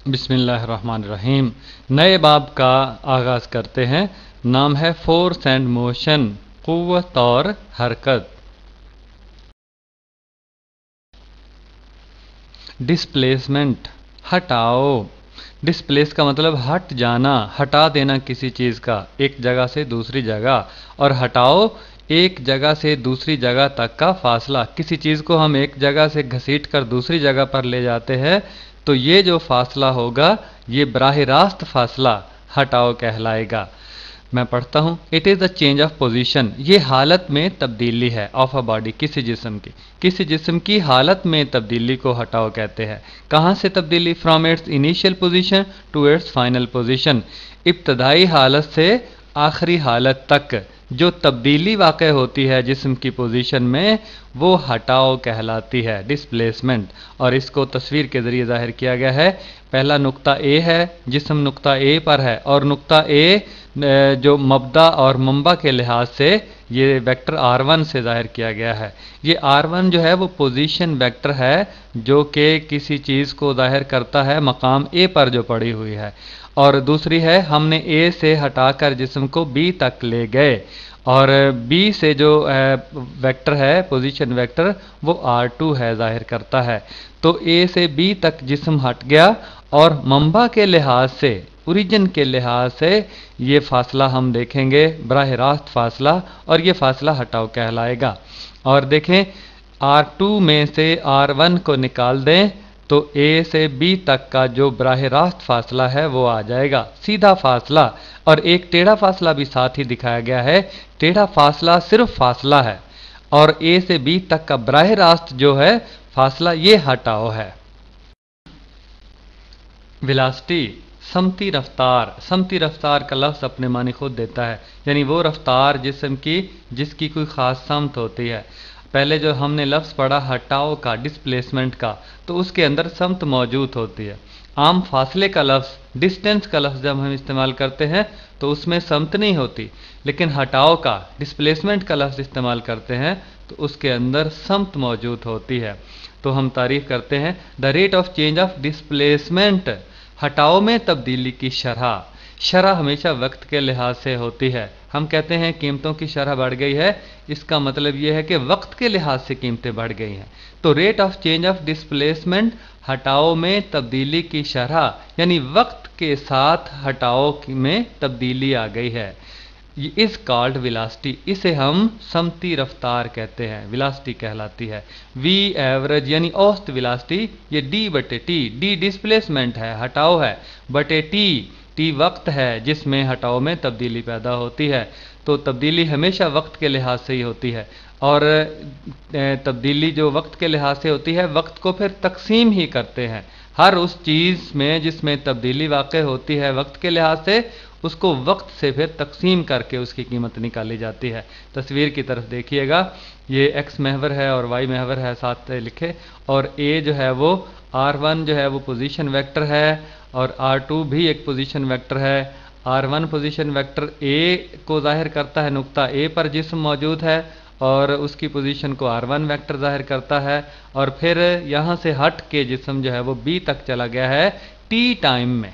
बिस्मिल्लाहिर्रहमानिर्रहीम। नए बाब का आगाज़ करते हैं। नाम है फोर्स एंड मोशन, क़ुव्वत और हरकत। डिस्प्लेसमेंट, हटाओ। डिस्प्लेस का मतलब हट जाना, हटा देना किसी चीज़ का एक जगह से दूसरी जगह। और हटाओ एक जगह से दूसरी जगह तक का फासला। किसी चीज़ को हम एक जगह से घसीट कर दूसरी जगह पर ले जाते हैं तो ये जो फासला होगा ये बराह रास्त फासला हटाओ कहलाएगा। मैं पढ़ता हूँ। It is the change of position, ये हालत में तब्दीली है ऑफ अ बॉडी, किसी जिस्म की हालत में तब्दीली को हटाओ कहते हैं। कहाँ से तब्दीली? From its initial position to its final position, इब्तदाई हालत से आखिरी हालत तक जो तब्दीली वाक़ होती है जिस्म की पोजीशन में वो हटाओ कहलाती है, डिस्प्लेसमेंट। और इसको तस्वीर के ज़रिए ज़ाहिर किया गया है। पहला नुक्ता ए है, जिस्म नुक्ता ए पर है और नुक्ता ए जो मब्दा और मंबा के लिहाज से ये वेक्टर R1 से ज़ाहिर किया गया है। ये R1 जो है वो पोजीशन वेक्टर है जो कि किसी चीज़ को ज़ाहिर करता है मकाम ए पर जो पड़ी हुई है। और दूसरी है हमने ए से हटाकर जिस्म को बी तक ले गए और बी से जो वेक्टर है पोजीशन वेक्टर वो R2 है, ज़ाहिर करता है। तो ए से बी तक जिस्म हट गया और मंबा के लिहाज से, ओरिजिन के लिहाज से ये फासला हम देखेंगे बराह रास्त फासला, और ये फासला हटाओ कहलाएगा। और देखें R2 में से R1 को निकाल दें तो ए से बी तक का जो बराह रास्त फासला है वो आ जाएगा, सीधा फासला। और एक टेढ़ा फासला भी साथ ही दिखाया गया है। टेढ़ा फासला सिर्फ फासला है और ए से बी तक का बराह रास्त जो है फासला ये हटाओ है। वेलोसिटी, समती रफ्तार। समती रफ्तार का लफ्ज़ अपने मानी खुद देता है, यानी वो रफ्तार जिस्म की जिसकी कोई ख़ास समत होती है। पहले जो हमने लफ्ज़ पढ़ा हटाओ का, डिस्प्लेसमेंट का, तो उसके अंदर समत मौजूद होती है। आम फासले का लफ्ज़, डिस्टेंस का लफ्ज़ जब हम इस्तेमाल करते हैं तो उसमें समत नहीं होती, लेकिन हटाओ का, डिस्प्लेसमेंट का लफ्ज़ इस्तेमाल करते हैं तो उसके अंदर समत मौजूद होती है। तो हम तारीफ़ करते हैं the rate of change of displacement, हटाओ में तब्दीली की शरह। शरह हमेशा वक्त के लिहाज से होती है। हम कहते हैं कीमतों की शरह बढ़ गई है, इसका मतलब यह है कि वक्त के लिहाज से कीमतें बढ़ गई हैं। तो rate of change of displacement, हटाओ में तब्दीली की शरह, यानी वक्त के साथ हटाओ में तब्दीली आ गई है। ये इज़ कॉल्ड वेलोसिटी, इसे हम समती रफ्तार कहते हैं, वेलोसिटी कहलाती है। वी एवरेज यानी औसत वेलोसिटी, ये डी बटे टी, डी डिस्प्लेसमेंट है, हटाओ है, बटे टी, टी वक्त है जिसमें हटाओ में तब्दीली पैदा होती है। तो तब्दीली हमेशा वक्त के लिहाज से ही होती है और तब्दीली जो वक्त के लिहाज से होती है वक्त को फिर तकसीम ही करते हैं। हर उस चीज़ में जिसमें तब्दीली वाक़ होती है वक्त के लिहाज से, उसको वक्त से फिर तकसीम करके उसकी कीमत निकाली जाती है। तस्वीर की तरफ देखिएगा, ये एक्स महवर है और वाई महवर है साथ लिखे, और ए जो है वो R1 जो है वो पोजीशन वेक्टर है और R2 भी एक पोजीशन वेक्टर है। R1 पोजीशन वेक्टर ए को जाहिर करता है, नुक्ता ए पर जिस्म मौजूद है और उसकी पोजीशन को R1 वेक्टर जाहिर करता है। और फिर यहाँ से हट के जिस्म जो है वो बी तक चला गया है टी टाइम में,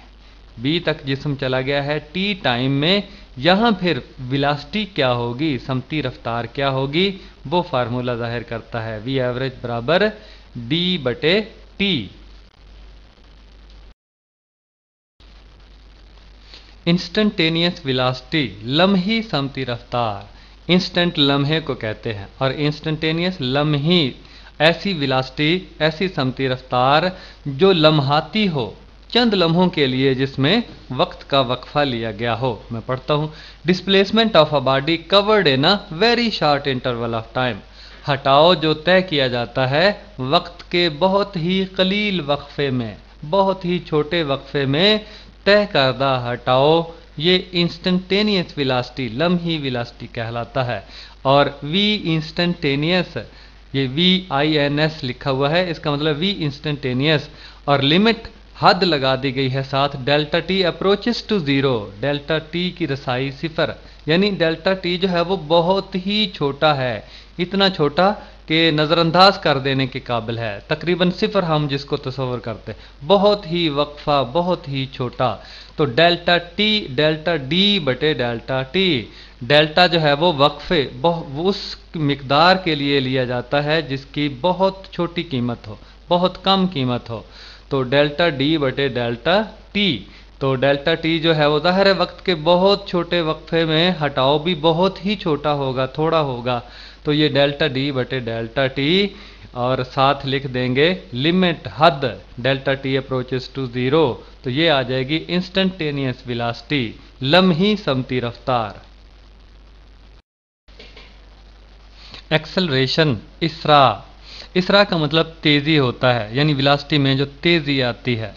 बी तक जिस्म चला गया है टी टाइम में। यहाँ फिर वेलोसिटी क्या होगी, समती रफ्तार क्या होगी, वो फार्मूला जाहिर करता है वी एवरेज बराबर डी बटे टी। इंस्टेंटेनियस वेलोसिटी, लम्ही समती रफ्तार। इंस्टेंट लम्हे को कहते हैं और इंस्टेंटेनियस लम्ही, ऐसी वेलोसिटी, ऐसी समती रफ्तार जो लम्हाती हो, चंद लम्हों के लिए जिसमें वक्त का वक्फा लिया गया हो। मैं पढ़ता हूँ। Displacement of a body covered in a very short interval of time, हटाओ जो तय किया जाता है वक्त के बहुत ही कलील वक्फे में, बहुत ही छोटे वक्फे में तय करदा हटाओ, ये इंस्टेंटेनियस वेलोसिटी, लम्ही वेलोसिटी कहलाता है। और वी इंस्टेंटेनियस, ये VINS लिखा हुआ है, इसका मतलब वी इंस्टेंटेनियस। और लिमिट, हद लगा दी गई है साथ delta T approaches to zero, delta T की रसाई सिफर, यानी डेल्टा टी जो है वो बहुत ही छोटा है, इतना छोटा के नज़रअंदाज कर देने के काबिल है, तकरीबन सिफर हम जिसको तस्वर करते हैं, बहुत ही वक्फा, बहुत ही छोटा। तो डेल्टा टी डेल्टा डी बटे डेल्टा टी, डेल्टा जो है वो वक्फे उस मिकदार के लिए लिया जाता है जिसकी बहुत छोटी कीमत हो, बहुत कम कीमत हो। तो डेल्टा डी बटे डेल्टा टी, तो डेल्टा टी जो है वो ज़ाहिर है वक्त के बहुत छोटे वक्फे में हटाओ भी बहुत ही छोटा होगा, थोड़ा होगा। तो ये डेल्टा डी बटे डेल्टा टी, और साथ लिख देंगे लिमिट हद delta T approaches to zero, तो ये आ जाएगी इंस्टेंटेनियस वेलोसिटी, लम्ही समती रफ्तार। एक्सेलरेशन, इसरा, इसरा का मतलब तेज़ी होता है, यानी वेलोसिटी में जो तेज़ी आती है।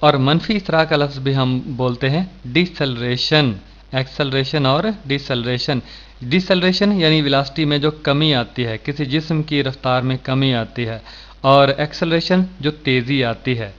और मनफी इसरा का लफ्ज़ भी हम बोलते हैं डिसलरेशन, एक्सेलरेशन और डिसलरेशन। डिसलरेशन यानी वेलोसिटी में जो कमी आती है, किसी जिस्म की रफ्तार में कमी आती है, और एक्सेलरेशन जो तेज़ी आती है।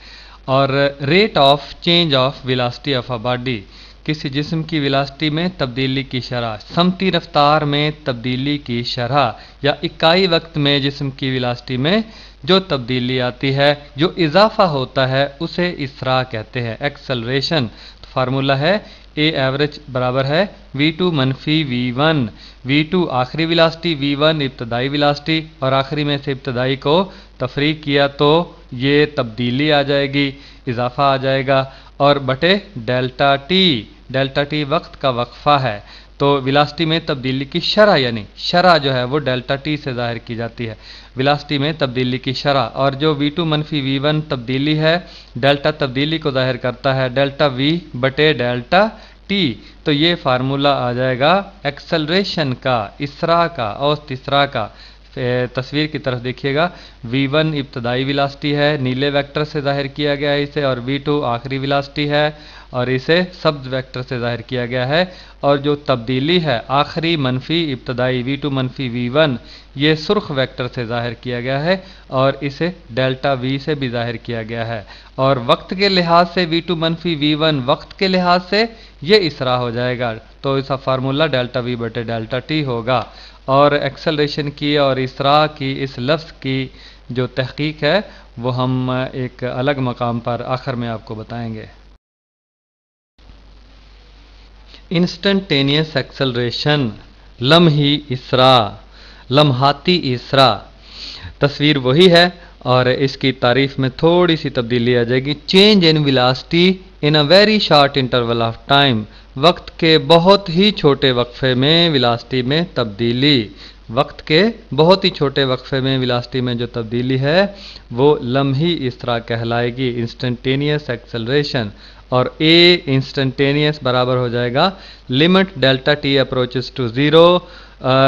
और rate of change of velocity of a body, किसी जिस्म की वेलोसिटी में तब्दीली की शरह, समती रफ्तार में तब्दीली की शरह, या इकाई वक्त में जिस्म की वेलोसिटी में जो तब्दीली आती है, जो इजाफा होता है, उसे इसरा कहते हैं, एक्सेलरेशन। तो फार्मूला है ए एवरेज बराबर है v2 मनफी v1, v2 आखिरी वेलोसिटी, v1 इब्तदाई वेलोसिटी, और आखिरी में से इब्तदाई को तफरीक किया तो ये तब्दीली आ जाएगी, इजाफा आ जाएगा, और बटे डेल्टा टी, डेल्टा टी वक्त का वक्फा है। तो वेलोसिटी में तब्दीली की शरह, यानी शरह जो है वो डेल्टा टी से ज़ाहिर की जाती है, वेलोसिटी में तब्दीली की शरह। और जो v2 मनफी v1 तब्दीली है, डेल्टा तब्दीली को ज़ाहिर करता है, डेल्टा v बटे डेल्टा टी। तो ये फार्मूला आ जाएगा एक्सेलरेशन का, इसरा का, औसत इसरा का। तस्वीर की तरफ देखिएगा, v1 इब्तदाई वेलोसिटी है, नीले वेक्टर से ज़ाहिर किया गया है इसे, और v2 आखिरी वेलोसिटी है और इसे सब्ज वेक्टर से ज़ाहिर किया गया है। और जो तब्दीली है आखिरी मनफी इब्तदाई v2 मनफी v1, ये सुर्ख वेक्टर से ज़ाहिर किया गया है, और इसे डेल्टा v से भी ज़ाहिर किया गया है। और वक्त के लिहाज से v2 मनफी v1 वक्त के लिहाज से ये इसरा हो जाएगा, तो इसका फार्मूला डेल्टा v बटे डेल्टा टी होगा। और एक्सेलरेशन की और इसरा की इस लफ्ज़ की जो तहकीक है वो हम एक अलग मकाम पर आखिर में आपको बताएंगे। इंस्टेंटेनियस एक्सेलरेशन, लम्ही इसरा, लम्हाती इसरा, तस्वीर वही है और इसकी तारीफ में थोड़ी सी तब्दीली आ जाएगी। Change in velocity in a very short interval of time, वक्त के बहुत ही छोटे वक्फे में वेलोसिटी में तब्दीली, वक्त के बहुत ही छोटे वक्फे में वेलोसिटी में जो तब्दीली है वो लम्ही इसरा कहलाएगी, इंस्टेंटेनियस एक्सेलरेशन। और ए इंस्टेंटेनियस बराबर हो जाएगा limit delta T approaches to zero,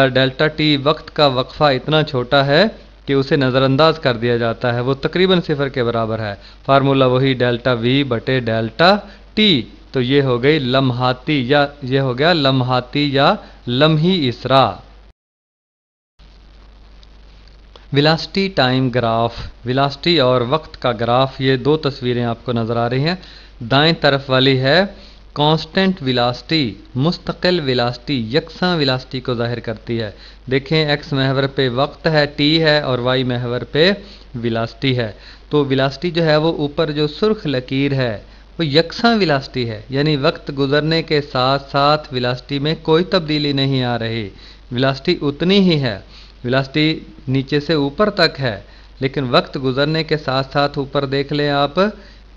delta T वक्त का वक्फा इतना छोटा है कि उसे नज़रअंदाज कर दिया जाता है, वो तकरीबन सिफर के बराबर है। फार्मूला वही डेल्टा वी बटे डेल्टा टी, तो ये हो गई लम्हाती, या ये हो गया लम्हाती या लम्ही इसरा। वेलोसिटी टाइम ग्राफ, वेलोसिटी और वक्त का ग्राफ, ये दो तस्वीरें आपको नज़र आ रही हैं। दाएं तरफ वाली है कांस्टेंट वेलोसिटी, मुस्तकिल वेलोसिटी, यकसा वेलोसिटी को जाहिर करती है। देखें एक्स महवर पे वक्त है टी है और वाई महवर पे वेलोसिटी है। तो वेलोसिटी जो है वो ऊपर जो सुर्ख लकीर है वो यकसा वेलोसिटी है, यानी वक्त गुजरने के साथ साथ वेलोसिटी में कोई तब्दीली नहीं आ रही, वेलोसिटी उतनी ही है, वेलोसिटी नीचे से ऊपर तक है, लेकिन वक्त गुजरने के साथ साथ ऊपर देख लें आप,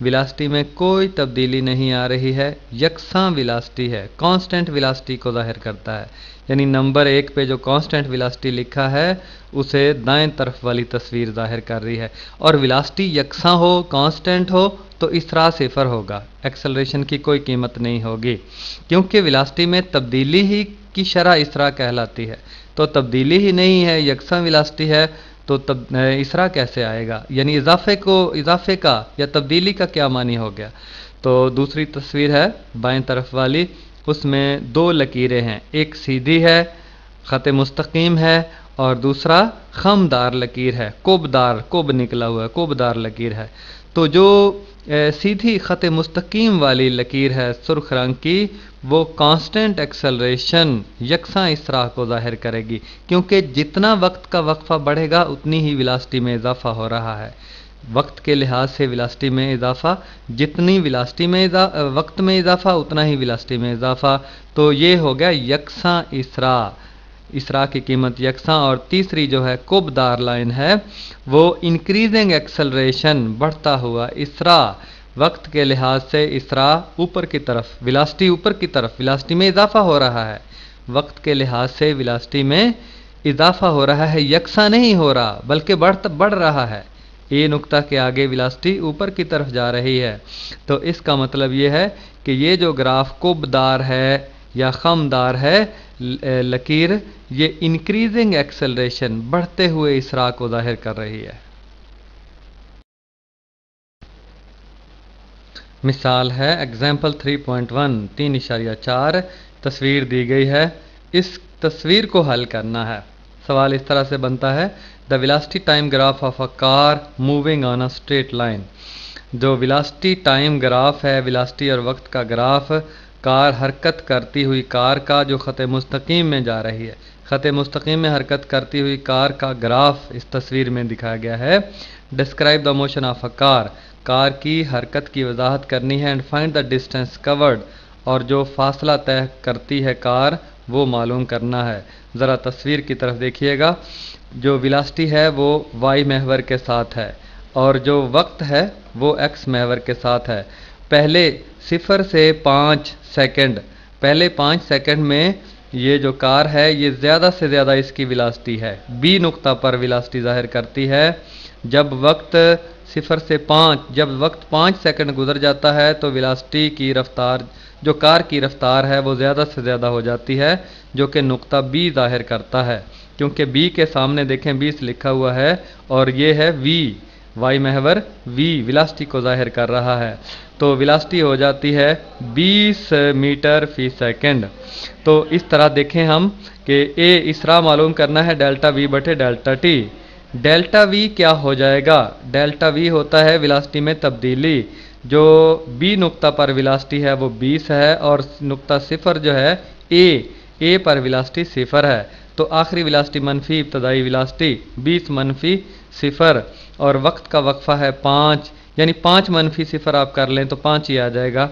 वेलोसिटी में कोई तब्दीली नहीं आ रही है, यकसा वेलोसिटी है, कांस्टेंट वेलोसिटी को जाहिर करता है। यानी नंबर 1 पे जो कांस्टेंट वेलोसिटी लिखा है उसे दाएं तरफ वाली तस्वीर जाहिर कर रही है। और वेलोसिटी यकसा हो, कांस्टेंट हो तो इसरा सिफर होगा, एक्सेलरेशन की कोई कीमत नहीं होगी, क्योंकि वेलोसिटी में तब्दीली ही की शरह इसरा कहलाती है। तो तब्दीली ही नहीं है, यकसा वेलोसिटी है, तो तब इसरा कैसे आएगा? यानी इजाफे का या तब्दीली का क्या मानी हो गया? तो दूसरी तस्वीर है बाएं तरफ वाली, उसमें दो लकीरें हैं, एक सीधी है, ख़त मुस्तकीम है, और दूसरा खमदार लकीर है, कोबदार, कोब निकला हुआ है, कोबदार लकीर है। तो जो सीधी ख़त मुस्तकीम वाली लकीर है सुर्ख रंग की, वो कांस्टेंट एक्सेलरेशन, यकसा इसराह को जाहिर करेगी, क्योंकि जितना वक्त का वक्फा बढ़ेगा उतनी ही वेलोसिटी में इजाफा हो रहा है। वक्त के लिहाज से वेलोसिटी में इजाफा, जितनी वेलोसिटी में वक्त में इजाफा उतना ही वेलोसिटी में इजाफा। तो ये हो गया यकसा इसरा, इसरा की कीमत यकसा। और तीसरी जो है कुबदार लाइन है, वो इंक्रीजिंग एक्सेलरेशन, बढ़ता हुआ इसरा, वक्त के लिहाज से इसरा ऊपर की तरफ, वेलोसिटी ऊपर की तरफ, वेलोसिटी में इजाफा हो रहा है, वक्त के लिहाज से वेलोसिटी में इजाफा हो रहा है, यकसा नहीं हो रहा बल्कि बढ़ रहा है। ए नुक्ता के आगे वेलोसिटी ऊपर की तरफ जा रही है। तो इसका मतलब ये है कि ये जो ग्राफ कुबदार है या खमदार है लकीर, ये इंक्रीजिंग एक्सेलरेशन, बढ़ते हुए इसरा को जाहिर कर रही है। मिसाल है एग्जाम्पल 3.1 3.4, तस्वीर दी गई है, इस तस्वीर को हल करना है। सवाल इस तरह से बनता है, the velocity time graph of a car moving on a straight line. जो वेलोसिटी टाइम ग्राफ है, वेलोसिटी और वक्त का ग्राफ, कार हरकत करती हुई कार का जो ख़त मुस्तकीम में जा रही है, ख़त मुस्तकीम में हरकत करती हुई कार का ग्राफ इस तस्वीर में दिखाया गया है। Describe the motion of a car, car की हरकत की वजाहत करनी है। And find the distance covered, और जो फासला तय करती है कार वो मालूम करना है। ज़रा तस्वीर की तरफ देखिएगा, जो वेलोसिटी है वो y महवर के साथ है और जो वक्त है वो x महवर के साथ है। पहले 0 से 5 सेकंड, पहले 5 सेकंड में ये जो कार है ये ज़्यादा से ज़्यादा इसकी वेलोसिटी है, b नुक्ता पर वेलोसिटी ज़ाहिर करती है। जब वक्त 0 से 5, जब वक्त 5 सेकंड गुजर जाता है तो वेलोसिटी की रफ्तार, जो कार की रफ्तार है वो ज़्यादा से ज़्यादा हो जाती है, जो कि नुक्ता b ज़ाहिर करता है। क्योंकि b के सामने देखें 20 लिखा हुआ है और ये है v, y महवर v वेलोसिटी को जाहिर कर रहा है। तो वेलोसिटी हो जाती है 20 मीटर फी सेकंड। तो इस तरह देखें हम कि ए इसरा मालूम करना है डेल्टा वी बटे डेल्टा टी। डेल्टा वी क्या हो जाएगा? डेल्टा वी होता है वेलोसिटी में तब्दीली। जो बी नुक्ता पर वेलोसिटी है वो 20 है और नुक्ता 0 जो है ए पर वेलोसिटी 0 है। तो आखिरी वेलोसिटी मनफी इब्तदाई वेलोसिटी 20 मनफी 0 और वक्त का वक्फा है 5, यानी 5 मनफी 0 आप कर लें तो 5 ही आ जाएगा।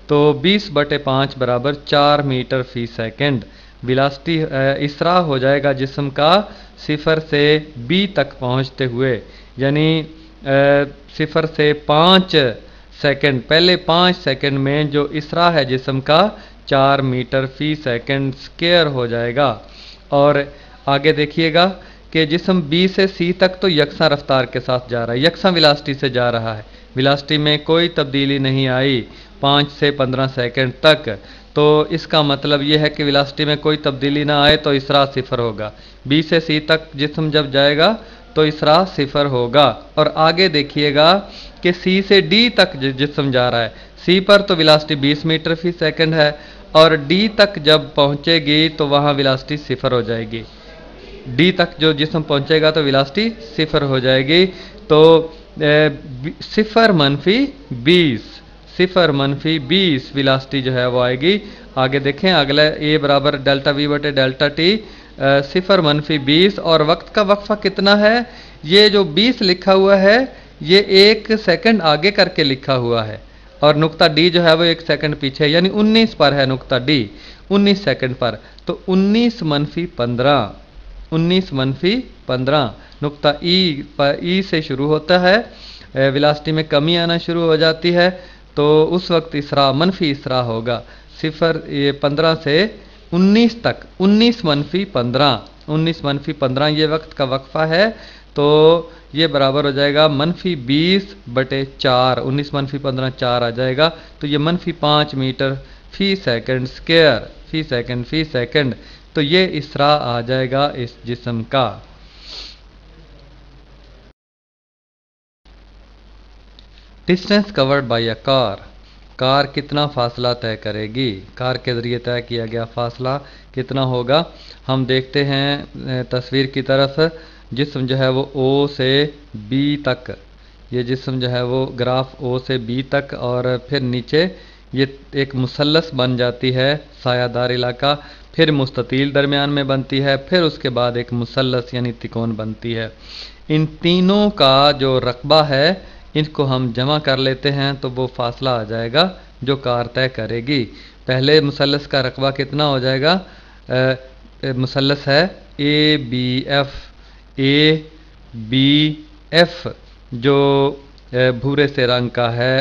तो 20 बटे 5 बराबर 4 मीटर फी सेकंड। वेलोसिटी इसरा हो जाएगा जिस्म का 0 से बी तक पहुंचते हुए, यानी 0 से 5 सेकंड, पहले 5 सेकंड में जो इसरा है जिस्म का 4 मीटर फी सेकंड स्क्वायर हो जाएगा। और आगे देखिएगा कि जिस्म बी से सी तक तो यकसा रफ्तार के साथ जा रहा है, यकसा वेलोसिटी से जा रहा है, वेलोसिटी में कोई तब्दीली नहीं आई 5 से 15 सेकंड तक। तो इसका मतलब यह है कि वेलोसिटी में कोई तब्दीली ना आए तो इसरा 0 होगा। बी से सी तक जिस्म जब जाएगा तो इसरा 0 होगा। और आगे देखिएगा कि सी से डी तक जिस्म जा रहा है, सी पर तो वेलोसिटी 20 मीटर फी सेकंड है और डी तक जब पहुंचेगी तो वहां वेलोसिटी 0 हो जाएगी। डी तक जो जिस्म पहुंचेगा तो वेलोसिटी 0 हो जाएगी। तो 0 मनफी 20, 0 मनफी 20 वेलोसिटी जो है वो आएगी। आगे देखें अगला ए बराबर डेल्टा वी बटे डेल्टा टी, 0 मनफी 20 और वक्त का वक्फा कितना है? ये जो 20 लिखा हुआ है ये 1 सेकंड आगे करके लिखा हुआ है और नुक्ता डी जो है वो 1 सेकंड पीछे, यानी 19 पर है नुक्ता डी, 19 सेकंड पर। तो 19 मनफी 15, 19 मनफी 15 नुक्ता ई से शुरू होता है, वेलोसिटी में कमी आना शुरू हो जाती है। तो उस वक्त इसरा मनफी इसरा होगा 15 से 19 तक, 19 मनफी 15, 19 मनफी 15 ये वक्त का वक्फा है। तो ये बराबर हो जाएगा मनफी 20 बटे 4, 19 मनफी 15 4 आ जाएगा। तो ये मनफी 5 मीटर फी सेकंड स्क्वायर, फी सेकंड। तो ये इसरा आ जाएगा इस जिस्म का। Distance covered by a car, car कितना फासला तय करेगी? कार के ज़रिए तय किया गया फासला कितना होगा? हम देखते हैं तस्वीर की तरफ। जिस्म जो है वो ओ से बी तक, ये जिस्म जो है वो ग्राफ ओ से बी तक, और फिर नीचे ये एक मुसल्लस बन जाती है, सायादार इलाका, फिर मुस्ततील दरमियान में बनती है, फिर उसके बाद एक मुसल्लस यानी तिकोन बनती है। इन तीनों का जो रकबा है इनको हम जमा कर लेते हैं तो वो फासला आ जाएगा जो कार तय करेगी। पहले मुसल्लस का रकबा कितना हो जाएगा? मुसल्लस है A B F, A B F जो भूरे से रंग का है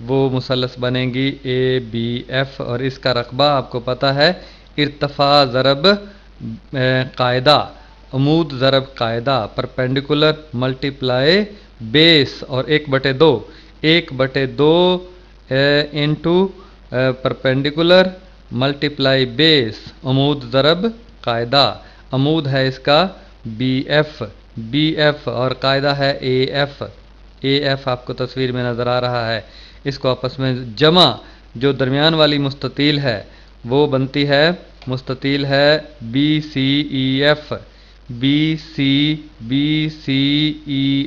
वो मुसल्लस बनेगी ए बी एफ, और इसका रकबा आपको पता है इर्तफ़ा ज़रब कायदा, अमूद ज़रब कायदा, परपेंडिकुलर मल्टीप्लाई बेस, और 1/2, 1/2 इंटू परपेंडिकुलर मल्टीप्लाई बेस, अमूद ज़रब कायदा। अमूद है इसका बी एफ और कायदा है ए एफ आपको तस्वीर में नज़र आ रहा है। इसको आपस में जमा, जो दरमियान वाली मुस्ततील है वो बनती है, मुस्ततील है बी सी ई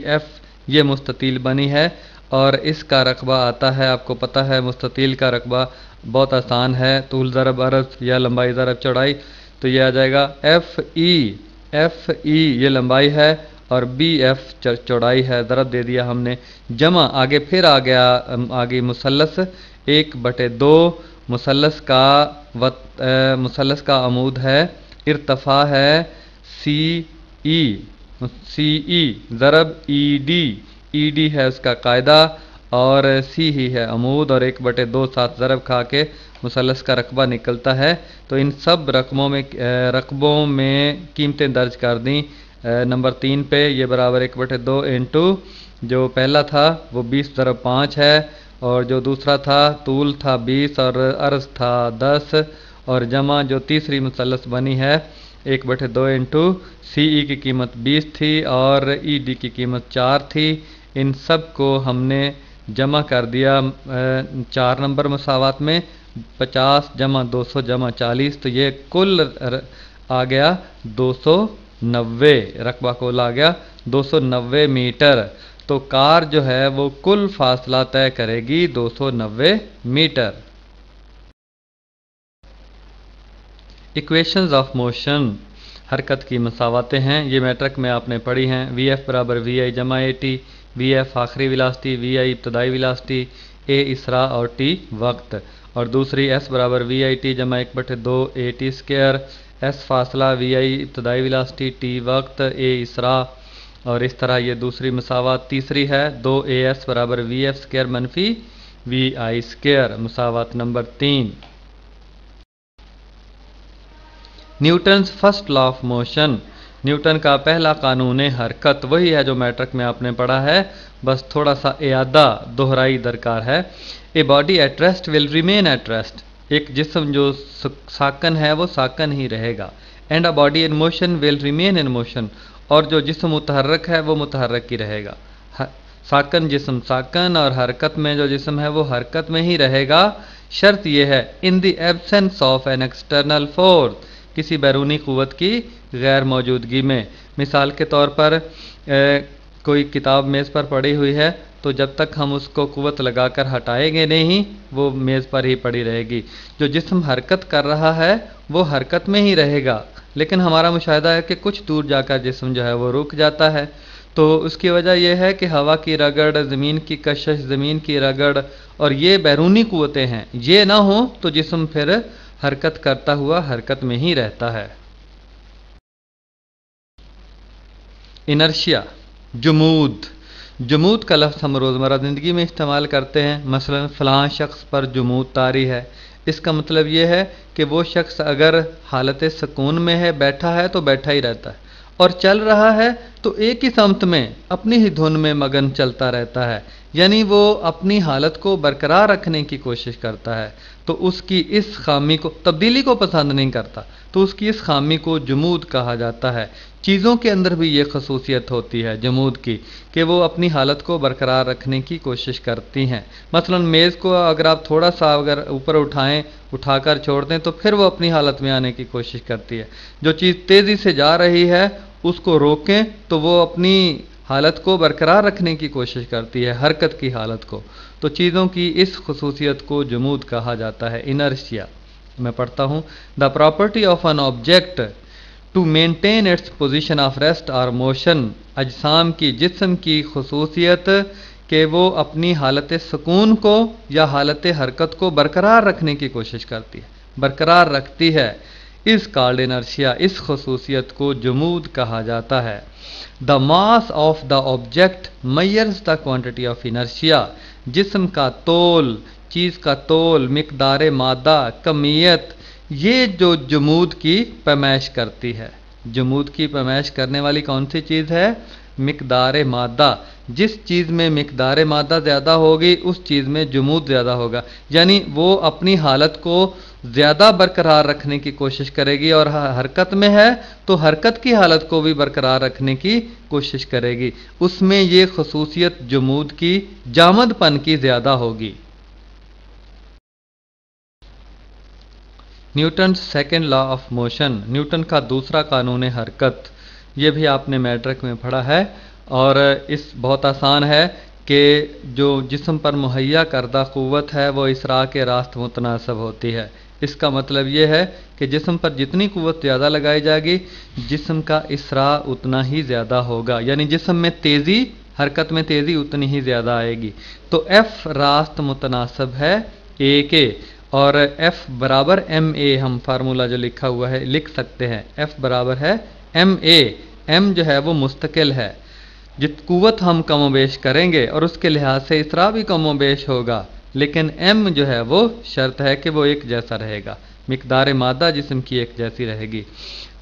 एफ, ये मुस्ततील बनी है। और इसका रकबा आता है, आपको पता है मुस्ततील का रकबा बहुत आसान है, तूल ज़रब अर्ज़ या लंबाई ज़रब चौड़ाई, तो ये आ जाएगा एफ ई ये लंबाई है और बी एफ चौड़ाई है, ज़रब दे दिया हमने, जमा आगे फिर आ गया आगे मुसल्लस 1/2, मुसल्लस का अमूद है, इर्तफ़ा है सी ई ज़रब ई डी है उसका कायदा, और सी ही है अमूद, और 1/2 साथ ज़रब खा के मुसल्लस का रकबा निकलता है। तो इन सब रकबों में कीमतें दर्ज कर दी। नंबर 3 पे ये बराबर 1/2 इंटू जो पहला था वो 20/5 है, और जो दूसरा था तूल था 20 और अर्ज़ था 10, और जमा जो तीसरी मुसल्लस बनी है 1/2 इंटू सी ई की कीमत 20 थी और ई डी की कीमत 4 थी। इन सब को हमने जमा कर दिया 4 नंबर मुसावात में, 50 जमा 200 जमा 40, तो ये कुल आ गया 290, रकबा कुल आ गया 290 मीटर। तो कार जो है वो कुल फासला तय करेगी 290 मीटर। इक्वेशंस ऑफ मोशन, हरकत की मसावतें हैं, ये मैट्रिक में आपने पढ़ी हैं। वी एफ बराबर वी आई जमा ए टी, वी एफ आखिरी विलासिटी, वी आई इब्तदाई विलासिटी, ए इसरा और टी वक्त, और दूसरी एस बराबर वी आई टी जमा 1/2 ए टी स्क्वायर, एस फासला, वी आई इब्तदाई विलासिटी, टी वक्त, ए इसरा, और इस तरह ये दूसरी मसावत। तीसरी है 2 ए एस बराबर वी एफ स्क्वायर मनफी वी आई स्क्वायर, मसावत number 3। Newton's first law of motion, Newton का पहला कानून हरकत, वही है जो मैट्रिक में आपने पढ़ा है, बस थोड़ा सा इयादा दोहराई दरकार है। A body at rest will remain at rest, एक जिस्म जो साकन है वो साकन ही रहेगा। And a body in motion will remain in motion, और जो जिस्म मुतहर्रक है वो मुतहर्रक ही रहेगा। साकन जिस्म साकन, और हरकत में जो जिस्म है वो हरकत में ही रहेगा। शर्त यह है in the absence of an external force, किसी बैरूनी क़ुव्वत की गैर मौजूदगी में। मिसाल के तौर पर कोई किताब मेज़ पर पड़ी हुई है, तो जब तक हम उसको क़ुव्वत लगाकर हटाएंगे नहीं वो मेज़ पर ही पड़ी रहेगी। जो जिस्म हरकत कर रहा है वो हरकत में ही रहेगा, लेकिन हमारा मुशाहिदा है कि कुछ दूर जाकर जिस्म जो है वो रुक जाता है। तो उसकी वजह यह है कि हवा की रगड़, ज़मीन की कशिश, ज़मीन की रगड़, और ये बैरूनी क़ुव्वतें हैं, ये ना हो तो जिस्म फिर हरकत करता हुआ हरकत में ही रहता है। इनर्शिया, जमूद का लफ्ज़ हम रोज़मर्रा ज़िंदगी में इस्तेमाल करते हैं। मसलन फ़लाँ शख्स पर जमूद तारी है, इसका मतलब ये है कि वो शख्स अगर हालत सुकून में है, बैठा है तो बैठा ही रहता है, और चल रहा है तो एक ही समत में अपनी ही धुन में मगन चलता रहता है। यानी वो अपनी हालत को बरकरार रखने की कोशिश करता है, तो उसकी इस खामी को, तब्दीली को पसंद नहीं करता, तो उसकी इस खामी को जमूद कहा जाता है। चीज़ों के अंदर भी ये खसूसियत होती है जमूद की कि वो अपनी हालत को बरकरार रखने की कोशिश करती हैं। मसलन मेज़ को अगर आप थोड़ा सा अगर ऊपर उठाकर छोड़ दें तो फिर वो अपनी हालत में आने की कोशिश करती है। जो चीज़ तेज़ी से जा रही है उसको रोकें तो वो अपनी हालत को बरकरार रखने की कोशिश करती है, हरकत की हालत को। तो चीज़ों की इस खसूसियत को जमूद कहा जाता है, इनर्शिया। मैं पढ़ता हूँ, the property of an object to maintain its position of rest और मोशन, अजसाम की जिस्म की खसूसियत कि वो अपनी हालत सुकून को या हालत हरकत को बरकरार रखने की कोशिश करती है, बरकरार रखती है, इस कॉल्ड इनर्शिया, इस खसूसियत को जमूद कहा जाता है। The mass of the object measures the quantity of inertia, जिस्म का तोल, चीज़ का तोल, मिकदार मादा, कमियत, ये जो जमूद की पैमाइश करती है। जमूद की पैमाइश करने वाली कौन सी चीज़ है? मिकदार मादा। जिस चीज़ में मिकदार मादा ज़्यादा होगी उस चीज़ में जमूद ज़्यादा होगा, यानी वो अपनी हालत को ज़्यादा बरकरार रखने की कोशिश करेगी, और हरकत में है तो हरकत की हालत को भी बरकरार रखने की कोशिश करेगी, उसमें ये खसूसियत जमूद की, जामदपन की ज़्यादा होगी। Newton second law of motion, Newton का दूसरा कानून हरकत, ये भी आपने मैट्रिक में पढ़ा है, और इस बहुत आसान है कि जो जिस्म पर मुहैया करदा क़ुव्वत है वो इसरा के रास्त मुतनासब होती है। इसका मतलब ये है कि जिस्म पर जितनी क़ुव्वत ज़्यादा लगाई जाएगी जिस्म का इसरा उतना ही ज़्यादा होगा, यानी जिस्म में तेज़ी, हरकत में तेज़ी उतनी ही ज़्यादा आएगी। तो एफ रास्त मुतनासब है ए के, और एफ बराबर एम ए, हम फार्मूला जो लिखा हुआ है लिख सकते हैं, एफ बराबर है एम ए। एम जो है वो मुस्तकिल है, जित कुव्वत हम कमोबेश करेंगे और उसके लिहाज से इसरा भी कमोबेश होगा, लेकिन एम जो है वो शर्त है कि वो एक जैसा रहेगा, मिकदार मादा जिस्म की एक जैसी रहेगी।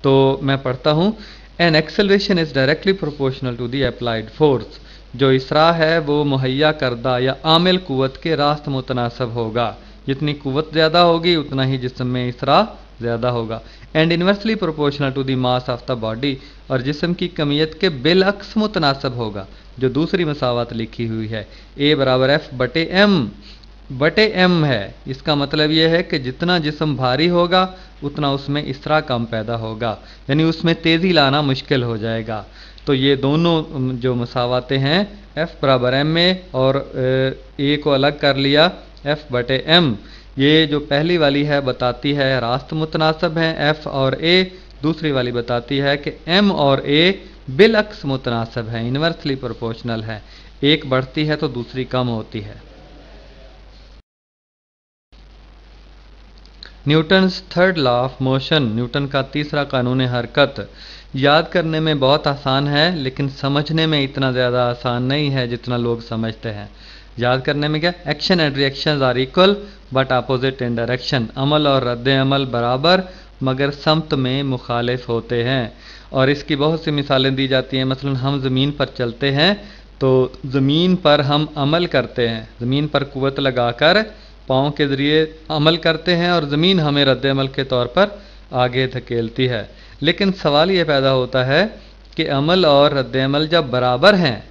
तो मैं पढ़ता हूँ, an acceleration is directly proportional to the applied force, जो इसरा है वो मुहैया करदा या आमिल कुव्वत के रास्त मुतनासब होगा, जितनी कुव्वत ज़्यादा होगी उतना ही जिस्म में इसरा ज़्यादा होगा। And inversely proportional to the mass of the body, और जिस्म की कमियत के बिलअक्स मुतनासब होगा, जो दूसरी मसावत लिखी हुई है, ए बराबर एफ बटे एम है। इसका मतलब यह है कि जितना जिस्म भारी होगा उतना उसमें इसरा कम पैदा होगा, यानी उसमें तेज़ी लाना मुश्किल हो जाएगा। तो ये दोनों जो मसावतें हैं, एफ बराबर एम में, और ए को अलग कर लिया एफ बटे एम, ये जो पहली वाली है बताती है रास्त मुतनासब हैं एफ और ए, दूसरी वाली बताती है कि एम और ए बिलअक्स मुतनासब हैं, इन्वर्सली प्रोपोर्शनल है, एक बढ़ती है तो दूसरी कम होती है। Newton's third law of motion, Newton का तीसरा कानून हरकत, याद करने में बहुत आसान है लेकिन समझने में इतना ज़्यादा आसान नहीं है जितना लोग समझते हैं। याद करने में क्या, action and reactions are equal but opposite in direction, अमल और रद्द अमल बराबर मगर समत में मुखालिफ होते हैं। और इसकी बहुत सी मिसालें दी जाती हैं, मसलन हम ज़मीन पर चलते हैं तो ज़मीन पर हम अमल करते हैं, ज़मीन पर कुव्वत लगाकर पाँव के ज़रिए अमल करते हैं और ज़मीन हमें रद्द अमल के तौर पर आगे धकेलती है। लेकिन सवाल ये पैदा होता है कि अमल और रद्द अमल जब बराबर हैं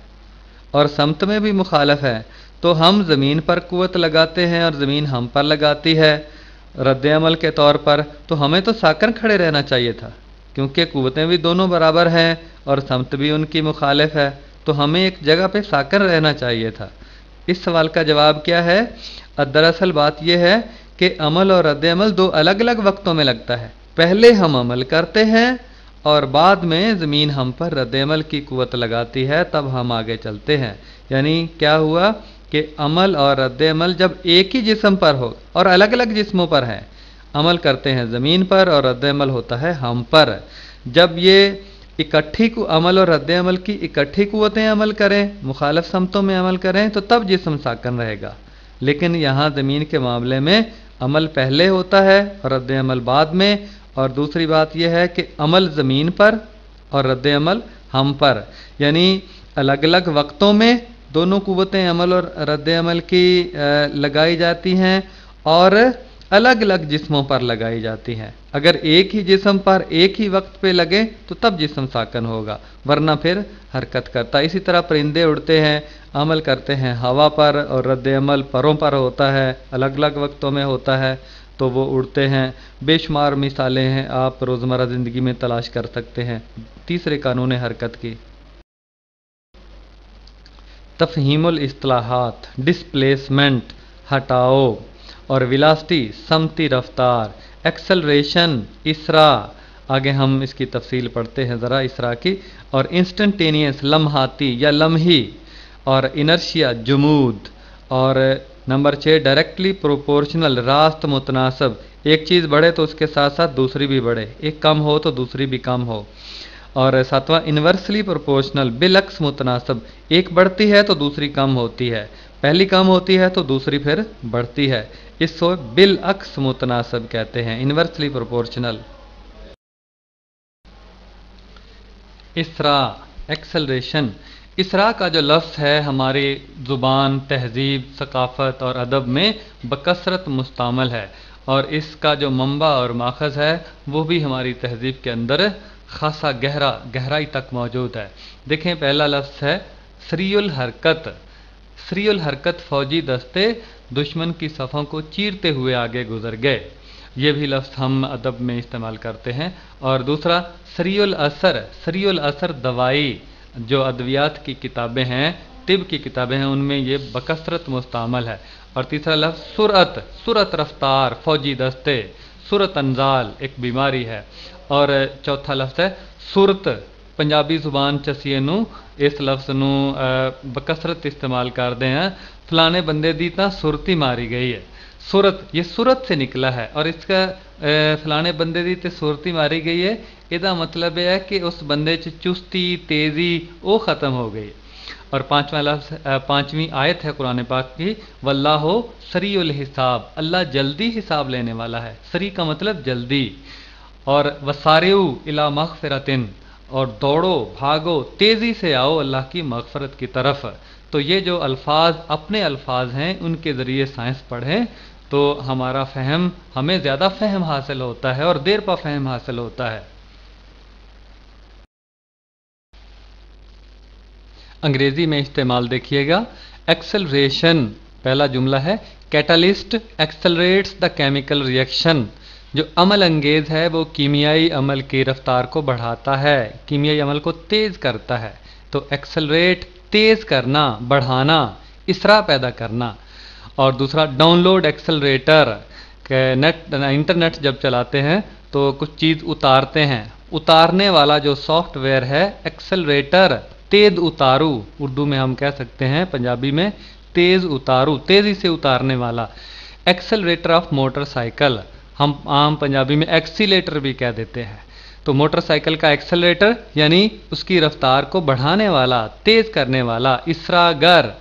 और समत में भी मुखालिफ है तो हम ज़मीन पर कुव्वत लगाते हैं और ज़मीन हम पर लगाती है रद्द अमल के तौर पर, तो हमें तो साकर खड़े रहना चाहिए था, क्योंकि कुव्वतें भी दोनों बराबर हैं और समत भी उनकी मुखालिफ है, तो हमें एक जगह पे साकर रहना चाहिए था। इस सवाल का जवाब क्या है? दरअसल बात यह है कि अमल और रद्द अमल दो अलग अलग वक्तों में लगता है। पहले हम अमल करते हैं और बाद में ज़मीन हम पर रद्द अमल की कुव्वत लगाती है, तब हम आगे चलते हैं। यानी क्या हुआ कि अमल और रद्द अमल जब एक ही जिस्म पर हो और अलग अलग जिस्मों पर है, अमल करते हैं ज़मीन पर और रद्द अमल होता है हम पर, जब ये इकट्ठी अमल और रद्द अमल की इकट्ठी कुव्वतें अमल करें, मुखालिफ समतों में अमल करें, तो तब जिस्म साकन रहेगा। लेकिन यहाँ ज़मीन के मामले में अमल पहले होता है और रद्द अमल बाद में। और दूसरी बात यह है कि अमल ज़मीन पर और रद्द अमल हम पर, यानी अलग अलग वक्तों में दोनों कुव्वतें अमल और रद्द अमल की लगाई जाती हैं और अलग अलग जिस्मों पर लगाई जाती हैं। अगर एक ही जिस्म पर एक ही वक्त पे लगे तो तब जिस्म साकन होगा, वरना फिर हरकत करता। इसी तरह परिंदे उड़ते हैं, अमल करते हैं हवा पर और रद्द अमल परों पर होता है, अलग अलग वक्तों में होता है, तो वो उड़ते हैं। बेशुमार मिसालें हैं, आप रोज़मर्रा ज़िंदगी में तलाश कर सकते हैं। तीसरे कानून हरकत की तफ़हीमुल इस्तिलाहात, डिस्प्लेसमेंट हटाओ और वेलोसिटी समती रफ्तार, एक्सेलरेशन इसरा, आगे हम इसकी तफसील पढ़ते हैं ज़रा इसरा की, और इंस्टेंटेनियस लम्हाती या लम्ही, और इनर्शिया जुमूद, और नंबर 6 डायरेक्टली प्रोपोर्शनल रास्त मुतनासब, एक चीज़ बढ़े तो उसके साथ साथ दूसरी भी बढ़े, एक कम हो तो दूसरी भी कम हो। और सातवां इन्वर्सली प्रोपोर्शनल बिलक्स मुतनासब, एक बढ़ती है तो दूसरी कम होती है, पहली कम होती है तो दूसरी फिर बढ़ती है, इसको बिलअक्स मुतनासब कहते हैं, इन्वर्सली प्रोपोर्शनल। इसरा एक्सेलरेशन, इसरा का जो लफ्ज़ है हमारी ज़ुबान, तहज़ीब, सकाफ़त और अदब में बकसरत मुस्तमल है, और इसका जो मंबा और माखज़ है वो भी हमारी तहज़ीब के अंदर खासा गहराई तक मौजूद है। देखें, पहला लफ्ज़ है सरीउल हरकत। सरीउल हरकत, फौजी दस्ते दुश्मन की सफ़ों को चीरते हुए आगे गुजर गए, ये भी लफ्ज़ हम अदब में इस्तेमाल करते हैं। और दूसरा सरीउल असर, सरीउल असर दवाई, जो अद्वियात की किताबें हैं, तिब की किताबें हैं, उनमें ये बकसरत मुस्तमल है। और तीसरा लफ्ज़ सुरत, सुरत रफ्तार, फौजी दस्ते, सुरत अंजाल एक बीमारी है। और चौथा लफ्ज़ है सुरत, पंजाबी जुबान चसीए नू इस लफ्ज़ नू बकसरत इस्तेमाल करते हैं, फलाने बंदे दी तां सुरत ही मारी गई है। सुरत, ये सुरत से निकला है, और इसका फलाने बंदे दी ते सुरत ही मारी गई है, इसका मतलब यह है कि उस बंदे च चुस्ती तेज़ी वो ख़त्म हो गई। और पांचवा लफ्ज़, पांचवी आयत है कुरान पाक की, वल्लाहु सरीउल हिसाब, अल्लाह जल्दी हिसाब लेने वाला है। सरी का मतलब जल्दी। और वसारिउ इला मग़फ़िरतिन, और दौड़ो भागो तेज़ी से आओ अल्लाह की मग़फ़रत की तरफ। तो ये जो अल्फाज अपने अल्फाज हैं, उनके ज़रिए साइंस पढ़ें तो हमारा फ़हम, हमें ज़्यादा फ़हम हासिल होता है और देर पर फ़हम हासिल होता है। अंग्रेज़ी में इस्तेमाल देखिएगा, एक्सेलरेशन, पहला जुमला है catalyst accelerates the chemical reaction, जो अमल अंगेज़ है वो कीमियाई अमल की रफ्तार को बढ़ाता है, कीमियाई अमल को तेज़ करता है। तो एक्सेलरेट, तेज़ करना, बढ़ाना, इसरा पैदा करना। और दूसरा डाउनलोड एक्सेलरेटर, नेट इंटरनेट जब चलाते हैं तो कुछ चीज़ उतारते हैं, उतारने वाला जो सॉफ्टवेयर है एक्सेलरेटर, तेज़ उतारू, उर्दू में हम कह सकते हैं, पंजाबी में तेज़ उतारू, तेज़ी से उतारने वाला। एक्सेलरेटर ऑफ मोटरसाइकिल, हम आम पंजाबी में एक्सीलेटर भी कह देते हैं। तो मोटरसाइकिल का एक्सेलरेटर यानी उसकी रफ्तार को बढ़ाने वाला, तेज़ करने वाला। इसरागर,